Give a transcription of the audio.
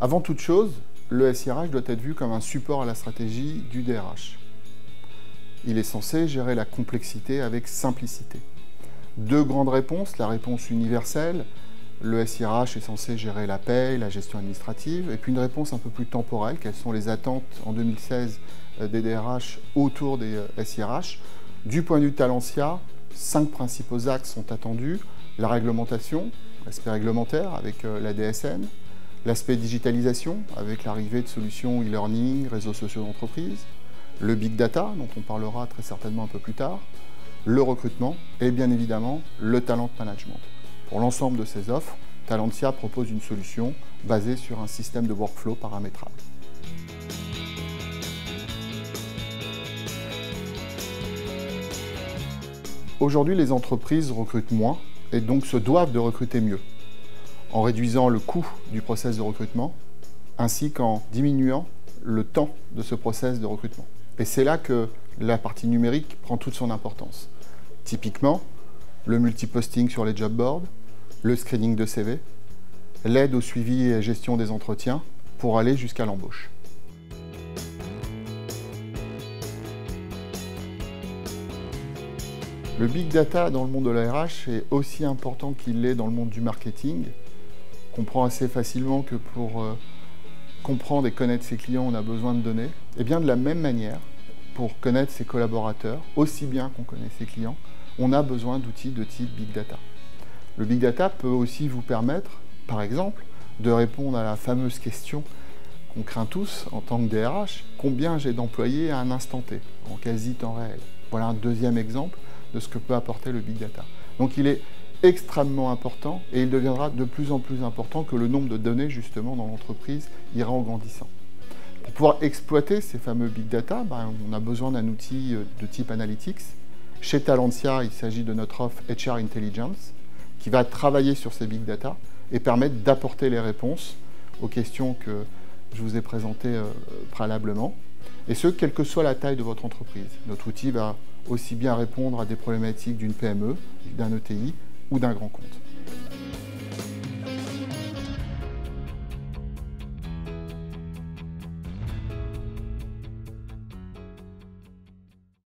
Avant toute chose, le SIRH doit être vu comme un support à la stratégie du DRH. Il est censé gérer la complexité avec simplicité. Deux grandes réponses, la réponse universelle, le SIRH est censé gérer la paie, la gestion administrative, et puis une réponse un peu plus temporelle, quelles sont les attentes en 2016 des DRH autour des SIRH. Du point de vue de Talentia, 5 principaux axes sont attendus. La réglementation, l'aspect réglementaire avec la DSN, l'aspect digitalisation avec l'arrivée de solutions e-learning, réseaux sociaux d'entreprise, le big data, dont on parlera très certainement un peu plus tard, le recrutement et bien évidemment le talent management. Pour l'ensemble de ces offres, Talentia propose une solution basée sur un système de workflow paramétrable. Aujourd'hui, les entreprises recrutent moins et donc se doivent de recruter mieux, en réduisant le coût du process de recrutement, ainsi qu'en diminuant le temps de ce process de recrutement. Et c'est là que la partie numérique prend toute son importance. Typiquement, le multiposting sur les job boards, le screening de CV, l'aide au suivi et gestion des entretiens pour aller jusqu'à l'embauche. Le big data dans le monde de la RH est aussi important qu'il l'est dans le monde du marketing. On comprend assez facilement que pour comprendre et connaître ses clients, on a besoin de données. Et bien de la même manière, pour connaître ses collaborateurs, aussi bien qu'on connaît ses clients, on a besoin d'outils de type big data. Le big data peut aussi vous permettre, par exemple, de répondre à la fameuse question qu'on craint tous en tant que DRH, combien j'ai d'employés à un instant T, en quasi temps réel. Voilà un deuxième exemple de ce que peut apporter le big data. Donc il est extrêmement important et il deviendra de plus en plus important que le nombre de données justement dans l'entreprise ira en grandissant. Pour pouvoir exploiter ces fameux big data, on a besoin d'un outil de type analytics. Chez Talentia, il s'agit de notre offre HR Intelligence qui va travailler sur ces big data et permettre d'apporter les réponses aux questions que je vous ai présentées préalablement. Et ce, quelle que soit la taille de votre entreprise. Notre outil va aussi bien répondre à des problématiques d'une PME, d'un ETI ou d'un grand compte.